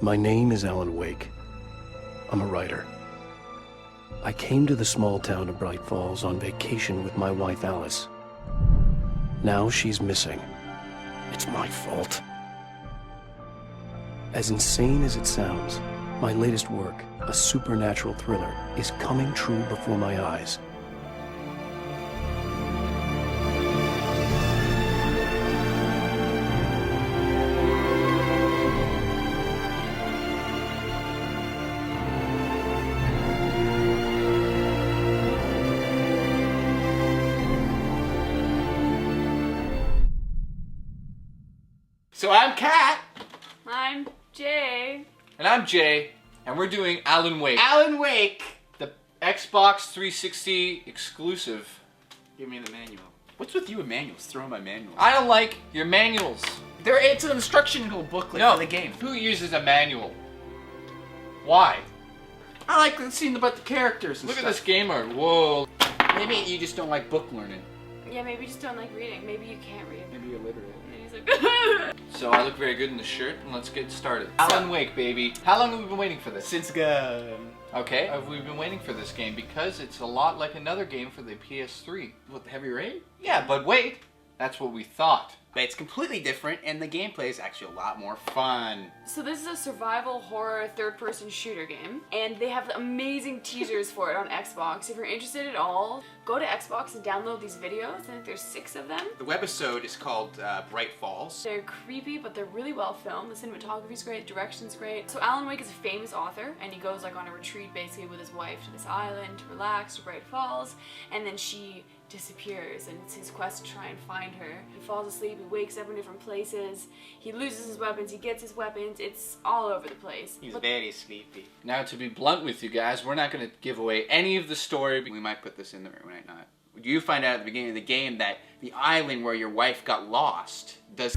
My name is Alan Wake. I'm a writer. I came to the small town of Bright Falls on vacation with my wife Alice. Now she's missing. It's my fault. As insane as it sounds, my latest work, a supernatural thriller, is coming true before my eyes. So I'm Kat. I'm Jay. And I'm Jay, and we're doing Alan Wake. Alan Wake. The Xbox 360 exclusive. Give me the manual. What's with you and manuals? Throwing my manuals. I don't like your manuals. It's an instructional booklet for the game. Who uses a manual? Why? I like seeing about the characters and Look stuff. at this game art. Whoa. Maybe you just don't like book learning. Yeah, maybe you just don't like reading. Maybe you can't read. Maybe you're literate. And he's like, So I look very good in the shirt, and let's get started. Alan Wake, baby. How long have we been waiting for this? Since Okay, we've been waiting for this game because it's a lot like another game for the PS3. what, the Heavy Rain? Yeah, but wait. That's what we thought. But it's completely different, and the gameplay is actually a lot more fun. So this is a survival horror third-person shooter game, and they have amazing teasers for it on Xbox. If you're interested at all, go to Xbox and download these videos. I think there's 6 of them. The webisode is called Bright Falls. They're creepy, but they're really well filmed. The cinematography's great, the direction's great. So Alan Wake is a famous author, and he goes like on a retreat basically with his wife to this island to relax, to Bright Falls, and then she disappears, and it's his quest to try and find her. He falls asleep, he wakes up in different places, he loses his weapons, he gets his weapons, it's all over the place. He's But very sleepy. Now, to be blunt with you guys, we're not going to give away any of the story. We might put this in there, we might not. You find out at the beginning of the game that the island where your wife got lost does...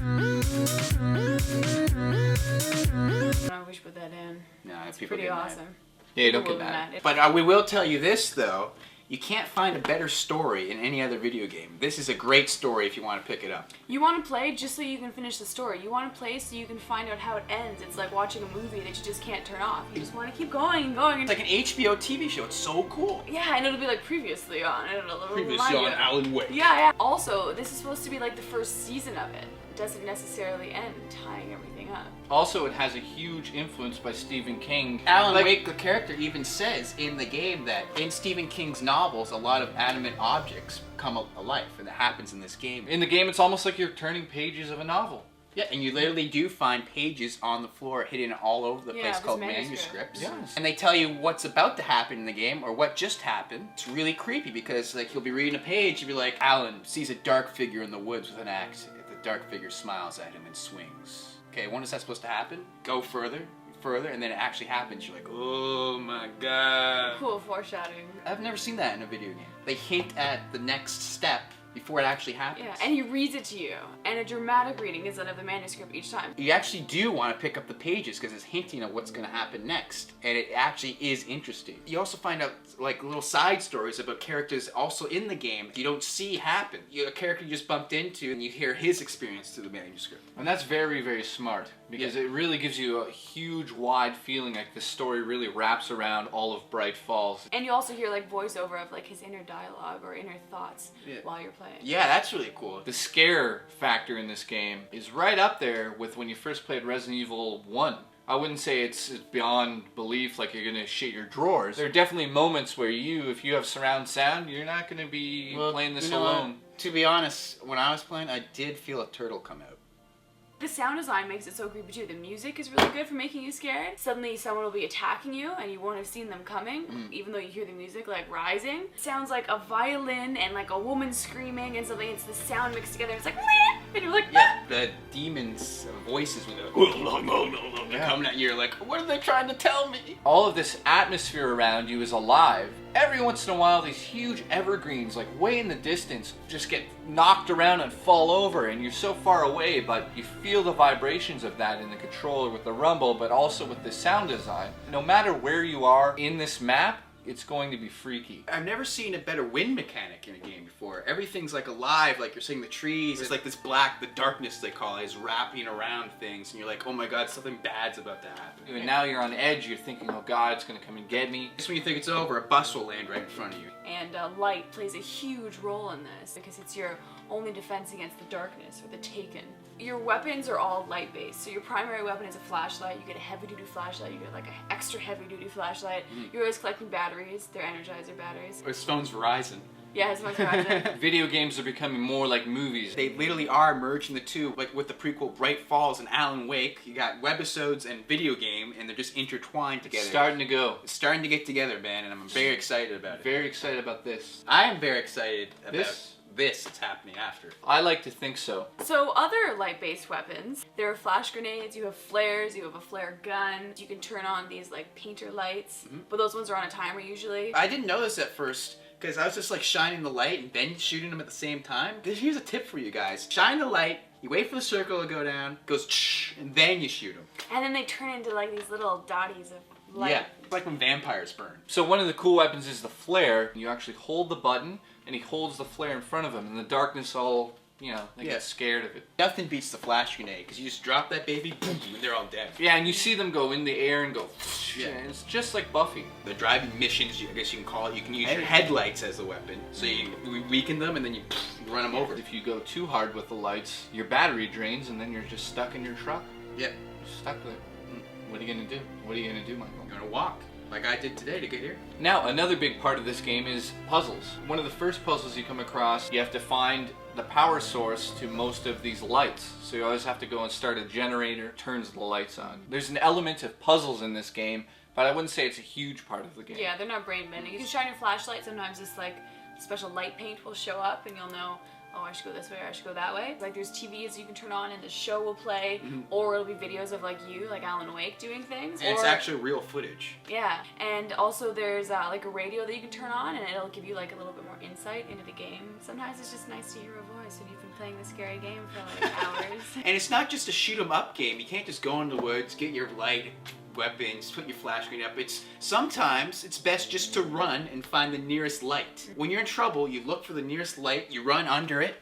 I wish put that in. No, It's people pretty get mad. awesome. Yeah, don't People get will mad. be But we will tell you this, though. You can't find a better story in any other video game. This is a great story if you want to pick it up. You want to play just so you can finish the story. You want to play so you can find out how it ends. It's like watching a movie that you just can't turn off. You just want to keep going and going. It's like an HBO TV show. It's so cool. Yeah, and it'll be like previously on. It'll Previously remind on you. Alan Wake. Yeah. Also, this is supposed to be like the first season of it. It doesn't necessarily end tying everything up. Also, it has a huge influence by Stephen King. Alan Wake, the character, even says in the game that in Stephen King's novels, a lot of animate objects come alive, and that happens in this game. In the game, it's almost like you're turning pages of a novel. Yeah, and you literally do find pages on the floor hidden all over the Yeah, place this called manuscript. manuscripts. Yes. And they tell you what's about to happen in the game or what just happened. It's really creepy because like you'll be reading a page, you'll be like, Alan sees a dark figure in the woods with an axe. The dark figure smiles at him and swings. Okay, when is that supposed to happen? Go further, and then it actually happens. You're like, oh my god. Cool foreshadowing. I've never seen that in a video game. They hint at the next step before it actually happens. Yeah, and he reads it to you, and a dramatic reading instead of the manuscript each time. You actually do want to pick up the pages because it's hinting at what's going to happen next, and it actually is interesting. You also find out like little side stories about characters also in the game you don't see happen. A character you just bumped into, and you hear his experience through the manuscript. And that's very, very smart because it really gives you a huge, wide feeling like the story really wraps around all of Bright Falls. And you also hear like voiceover of like his inner dialogue or inner thoughts while you're playing. Yeah, that's really cool. The scare factor in this game is right up there with when you first played Resident Evil 1. I wouldn't say it's beyond belief like you're gonna shit your drawers. There are definitely moments where if you have surround sound, you're not gonna be playing this alone. To be honest, when I was playing, I did feel a turtle come out. The sound design makes it so creepy too. The music is really good for making you scared. Suddenly someone will be attacking you and you won't have seen them coming, even though you hear the music like rising. It sounds like a violin and like a woman screaming and something. It's the sound mixed together. It's like, "Meh," and you're like, Yeah, the demons' voices when they're coming at you. You're like, what are they trying to tell me? All of this atmosphere around you is alive. Every once in a while, these huge evergreens, like way in the distance, just get knocked around and fall over, and you're so far away, but you feel the vibrations of that in the controller with the rumble, but also with the sound design. No matter where you are in this map, it's going to be freaky. I've never seen a better wind mechanic in a game before. Everything's like alive, like you're seeing the trees. It's like this black, the darkness they call it, is wrapping around things, and you're like, oh my god, something bad's about to happen. And now you're on edge, you're thinking, oh god, it's gonna come and get me. Just when you think it's over, a bus will land right in front of you. And light plays a huge role in this because it's your only defense against the darkness or the taken. Your weapons are all light-based, so your primary weapon is a flashlight. You get a heavy-duty flashlight, you get like an extra heavy-duty flashlight. You're always collecting batteries, they're energizer batteries. Or his phone's Verizon. Yeah, his phone's Verizon. Video games are becoming more like movies. They literally are merging the two, like with the prequel Bright Falls and Alan Wake. You got webisodes and video game, and they're just intertwined together. It's starting to go. It's starting to get together, man, and I'm very excited about it. Very excited about this. I am very excited about This that's happening after. I like to think so. So other light-based weapons, there are flash grenades, you have flares, you have a flare gun, you can turn on these like painter lights, but those ones are on a timer usually. I didn't know this at first, because I was just like shining the light and then shooting them at the same time. Here's a tip for you guys. Shine the light, you wait for the circle to go down, it goes shh, and then you shoot them. And then they turn into like these little dotties of light. Yeah, it's like when vampires burn. So one of the cool weapons is the flare. You actually hold the button, and he holds the flare in front of him, and the darkness all, you know, they get scared of it. Nothing beats the flash grenade, because you just drop that baby, boom, and they're all dead. Yeah, and you see them go in the air and go, Yeah. and it's just like Buffy. The driving missions, I guess you can call it, you can use your headlights as the weapon. So you weaken them, and then you run them over. If you go too hard with the lights, your battery drains, and then you're just stuck in your truck. Yeah. Stuck there. What are you gonna do? What are you gonna do, Michael? You're gonna walk, like I did today to get here. Now, another big part of this game is puzzles. One of the first puzzles you come across, you have to find the power source to most of these lights. So you always have to go and start a generator, turns the lights on. There's an element of puzzles in this game, but I wouldn't say it's a huge part of the game. Yeah, they're not brain bending. You can shine your flashlight, sometimes this like special light paint will show up and you'll know, oh, I should go this way or I should go that way. Like there's TVs you can turn on and the show will play, or it'll be videos of like you, like Alan Wake, doing things. And it's actually real footage. Yeah, and also there's like a radio that you can turn on and it'll give you like a little bit more insight into the game. Sometimes it's just nice to hear a voice when you've been playing this scary game for like hours. And it's not just a shoot 'em up game. You can't just go in the woods, get your light, weapons, put your flash grenade up. Sometimes it's best just to run and find the nearest light. When you're in trouble, you look for the nearest light, you run under it,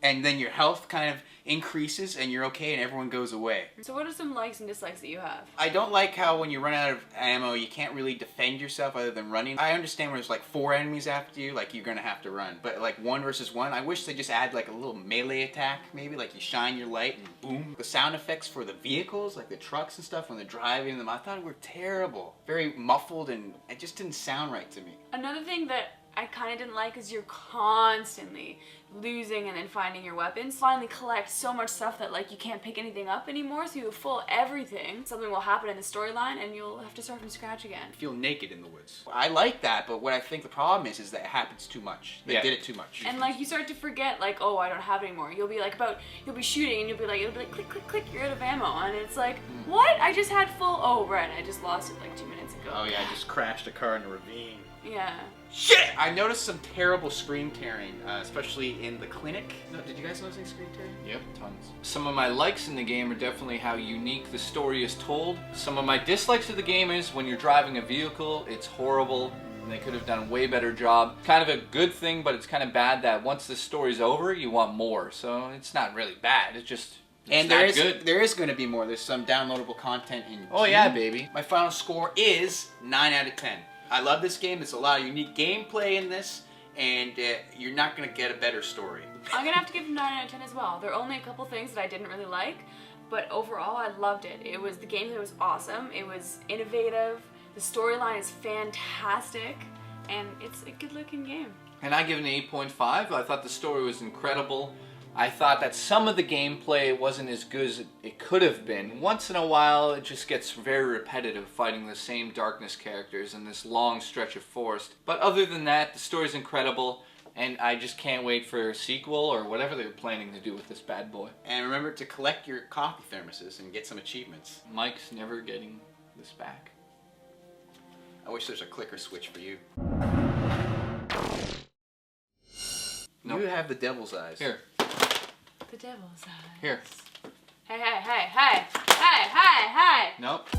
and then your health kind of increases and you're okay and everyone goes away. So what are some likes and dislikes that you have? I don't like how when you run out of ammo, you can't really defend yourself other than running. I understand when there's like 4 enemies after you, like you're gonna have to run. But like 1 versus 1, I wish they just add like a little melee attack, maybe like you shine your light and boom. The sound effects for the vehicles, like the trucks and stuff when they're driving them, I thought it were terrible. Very muffled and it just didn't sound right to me. Another thing that I kind of didn't like is you're constantly losing and then finding your weapons. Finally collect so much stuff that like you can't pick anything up anymore, so you have full everything. Something will happen in the storyline and you'll have to start from scratch again. I feel naked in the woods. I like that, but what I think the problem is that it happens too much. They did it too much. And like you start to forget like, oh, I don't have it anymore. You'll be like you'll be shooting and you'll be like click click click, you're out of ammo, and it's like, what? I just had full, oh right, I just lost it like 2 minutes ago. Oh yeah, I just crashed a car in a ravine. Yeah. Shit! I noticed some terrible screen tearing, especially in the clinic. No, did you guys notice any screen tearing? Yep, tons. Some of my likes in the game are definitely how unique the story is told. Some of my dislikes of the game is when you're driving a vehicle, it's horrible. And they could have done a way better job. Kind of a good thing, but it's kind of bad that once the story's over, you want more. So it's not really bad. It's just there is going to be more. There's some downloadable content in Oh June. yeah, baby. My final score is 9 out of 10. I love this game. There's a lot of unique gameplay in this, and you're not going to get a better story. I'm gonna have to give it 9 out of 10 as well. There are only a couple things that I didn't really like, but overall I loved it. It was the gameplay was awesome. It was innovative. The storyline is fantastic, and it's a good-looking game. And I give it an 8.5. I thought the story was incredible. I thought that some of the gameplay wasn't as good as it could have been. Once in a while, it just gets very repetitive, fighting the same darkness characters in this long stretch of forest. But other than that, the story's incredible, and I just can't wait for a sequel or whatever they're planning to do with this bad boy. And remember to collect your coffee thermoses and get some achievements. Mike's never getting this back. I wish there's a clicker switch for you. Nope. You have the devil's eyes. Here. The devil's eyes. Here. Hey, hey, hey, hey, hey, hey, hey! Nope.